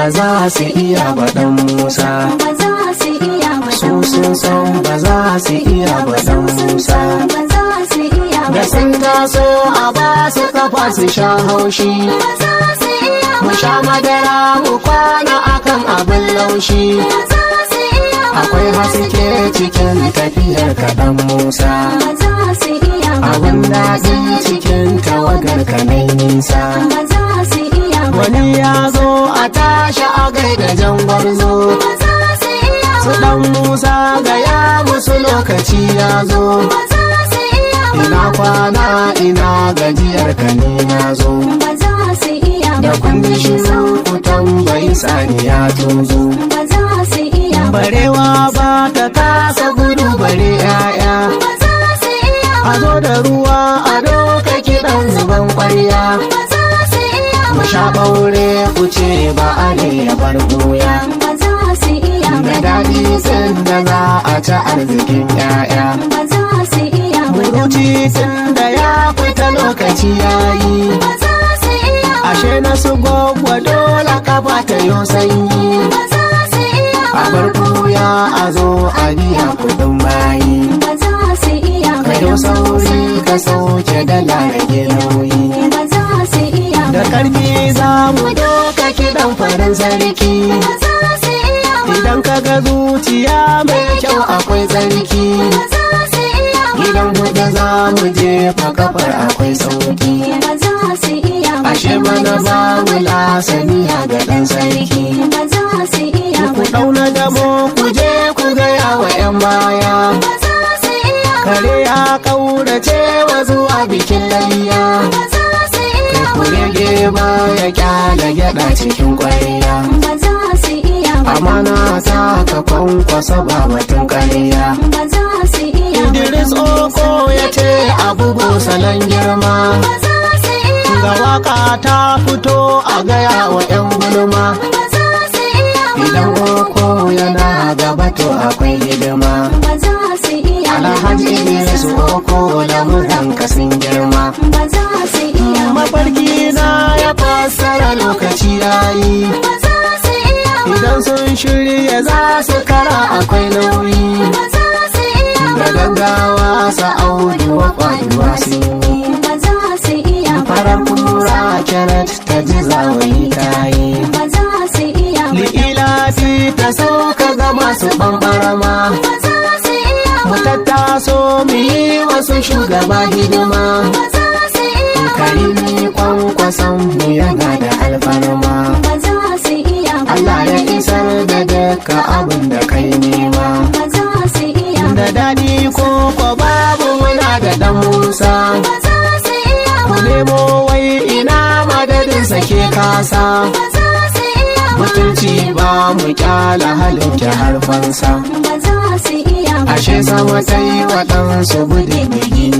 ba za su iya ba dan Musa, ba za su iya ba su sun san ba za su iya ba dan Musa. ba za su iya ba Da sun taso a ba su kafa su sha haushi, ba za su iya mu sha madara mu kwana akan abin laushi. ba za su iya ba Akwai haske cikin tafiyar kaɗan Musa, ba za su iya ba abin daɗi cikin tawagar kanai nisa. ba za su iya ba Wani ya zo a tashi a gaida jan gwarzo, ba za su iya su ɗan Musa gaya musu lokaci ya zo. ba za su iya ba Ina kwana ina gajiyar ka ne na zo, ba za su iya da ba kun shiru ku tambayi saniya tozo. ba za su iya ba Barewa ba ta kasa gudu bare 'ya'ya, ba za su iya a zo da ruwa a doka kiɗan zuban ƙwarya. ba za su iya Mu sha ɓaure ku ce ba a ne ya bar goya, ba za su iya da daɗi tsin da za a ci arzikin 'ya'ya. ba za su iya ba Muruci tsin da ya fita lokaci yayi, ba za su iya ba ashe na su gogwa dole kafa ta yo sanyi. ba za su iya A ba bar kuya a zo a biya kuɗin bayi, ba za su iya ba ka yo sauri ka sauke dala rage nauyi. ba za su iya Da ba ƙarfi za mu doka kiɗan farin sarki, ba za su iya ba idan ka ga zuciya mai kyau akwai tsarki. ba za su iya ba Gidan huɗu za mu jefa kafar akwai sauki, ba za su iya ba ashe mana babu lasaniya ga ɗan sarki. ba za su iya Ku ba ɗauna damo ku je ku gaya wa 'yan baya, ba za su iya ba kare ya ƙaurace wa zuwa bikin layya. ba za su iya Ku ba rage ba ya kyala gyaɗa cikin ƙwarya, ba za su iya ba amana ta ka kwankwasa ba batun ƙarya. ba za su iya ba Idris Oko ya ce abubu salon girma, ba za su iya ga waka ta fito a gaya wa 'yan gulma. ba za su iya ba Idan Oko yana gaba to akwai hidima, ba za su iya ba Alhaji Idris Oko lamuran ka sun girma. ba za su iya ba Mafarki na ya fassara lokaci yayi, ba za su iya ba idan sun shirya za su kara akwai nauyi. ba za su iya Da ba gaggawa sa'audu wa kwaduwa sun yi, ba za su iya ba farar kura kyarat ta ji zawayi ta yi. ba za su iya ba Li'ilafi ta sauka ga masu ɓamɓarama, ba za su iya mu ba tattaso mu yi wasu shugaba hidima. ba za su iya ba Karimi kwankwason mu yana da alfarma, ba za su iya ba Allah ya isar da duka abin da kai nema. ba za su iya ba Da daɗi ko ko babu muna da ɗan Musa, ba za su iya ku ba nemo wai ina madadin sake kasa. ba za su iya ba Mutunci ba mu kyala halin ki harfansa, ba za su iya ba ashe sama ta yi waɗansu gudun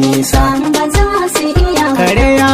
nisa. ba za su iya ba Kare ya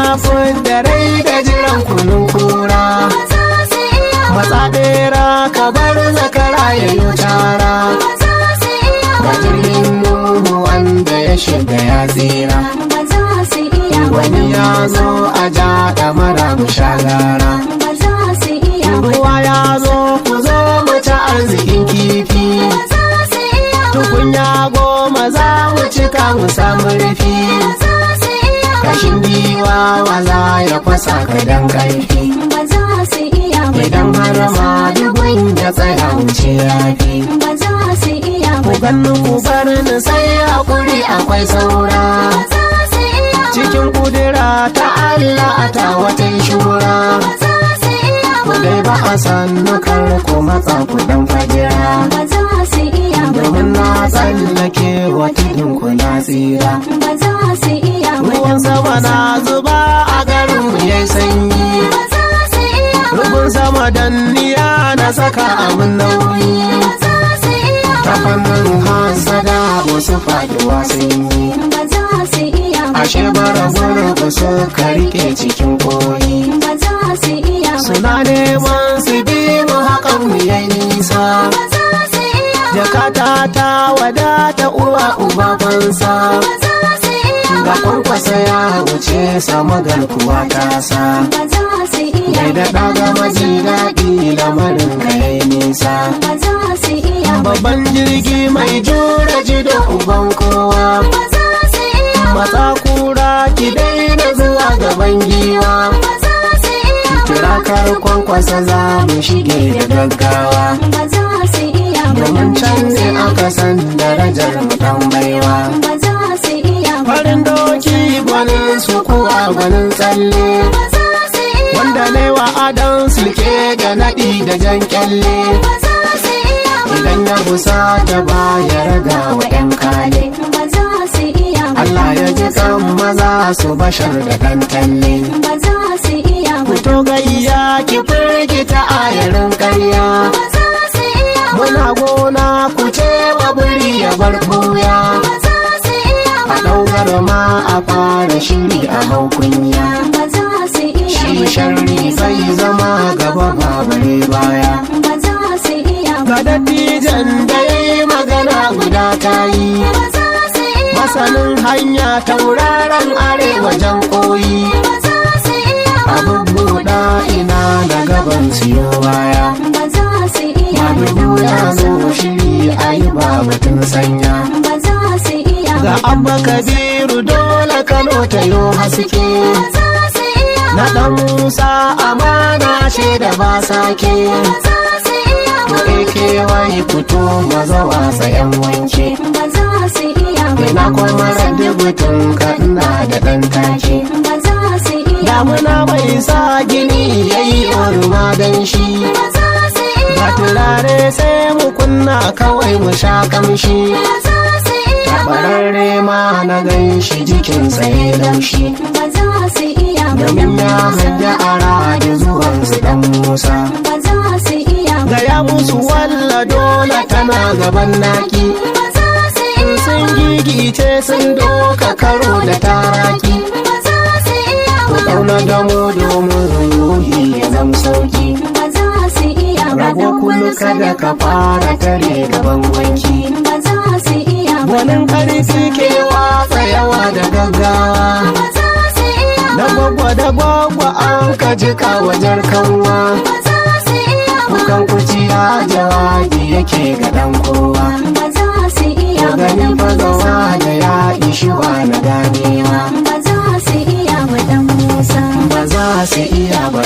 da rai da jiran kunun kura, ba za su iya ba matsa ɗera ka bar zakara ya yi tara. ba za su iya Ga ba jirgin Nuhu wanda ya shiga ya tsira, ba za su iya ba wani ya zo a ja ɗamara mu sha gara. ba za su iya ba Ruwa ya zo ku zo mu ci arzikin kifi, ba za su iya ba tukunya goma za mu cika mu samu rufi. ba za su iya ba Kashin giwa waza ya fasa ka dan ƙarfi, ba za su iya ba idan har ma dubun ya tsaya wuce yafi. ba za su iya ba Ku ganni ku bar ni sai hakuri akwai saura, ba za su iya ba cikin kudura ta Allah a ta wata shura. ba za su iya Ku ba dai ba a sannu kar ku matsa ku dan fajira, ba za su iya ba domin na tsallake wata ku na tsira. ba za su iya ba Ruwan sama na zuba a garin mu yayi sanyi, ba za su iya ba rubun sama danniya na saka abin nauyi. ba za su iya Ta ba fannin hasada wasu faduwa sun yi, ba za su iya ba ashe bara gurbu suka rike cikin koyi. ba za su iya ba Suna neman su bi mu hakan mu yayi nisa, ba za su iya ba jakata ta wadata uwa uba fansa. ba za su iya Ga kwankwasa ya wuce sama garkuwa ta sa, ba za su iya Mai da ɗaga maji daɗi lamarin ka yayi nisa. ba za su iya ba Babban jirgi mai jure jido uban kowa. ba za su iya ba Matsa kura ki daina zuwa gaban giwa. ba za su iya ba Turakar kwankwasa za mu shige da gaggawa. ba za su iya ba Domin can ne aka san darajar mu ɗan baiwa. ba za su iya ba Farin doki gwanin su kuwa gwanin tsalle. ba za su iya Wanda laiwa adon sulke da naɗi da jan kyalle. ba za su iya ba Idan ya busa ta baya raga wa 'yan kale. ba za su iya ba Allah ya ji kan maza su bashar da ɗan talle. ba za su iya ba Fito gayya ki firgita ayarin ƙarya. ba za su iya ba Muna gona ku ce wa buri ya bar ɓuya. ba za su iya A ba ɗaukar ma a fara shiri a hau kunya. ba za su iya Shi ba sharri zai zama gaba ba bare baya. ba za su iya ba Ga dattijan da ya yi magana guda ta yi. ba za su iya Masanin hanya tauraron arewa jan koyi. ba za su iya ba Abubbuɗa ina da gaban siyo baya. ba za su iya ba Madugu ya zo shiri a yi batun sanya. ba za su iya Ga ba Abba Kabiru dole Kano ta yo haske. ba za su iya Na ba ɗan Musa amana ce da ba sake. ba za su iya To ba AKY fito maza wasa 'yan wanke. ba za su iya ba Ina kuma radibutun ka ina da ɗan take. ba za su iya Damuna bai sa gini ya yi oruma don shi. ba za su iya Ga turare sai mu kunna kawai mu sha kamshi. ba za su iya ba Bararre ma na gan shi jikinsa ya laushi. ba za su iya ba Domin ya hanya ara da zuwansu ɗan Musa. ba za su iya ba Gaya musu walla dole tana gaban naki. ba za su iya Sun gigice sun doka karo da taraki. ba za su iya Ku ba ɗauna damo domin ruhi ya zam sauki. ba za su iya ba Rago kulu kada ka fara tare gaban wanki. ba za su iya ba Gwanin karfi ke watsa yawa da gaggawa. ba za su iya Na ba gwagwa da gwagwa an ka jika wajen kanwa. ba za su iya ba Kukan kuciya jawabi yake ga ɗan kowa. ba za su iya Ko ba gani fagawa da ya ishi wa na ganewa. ba za su iya ba dan Musa Ba za su iya ba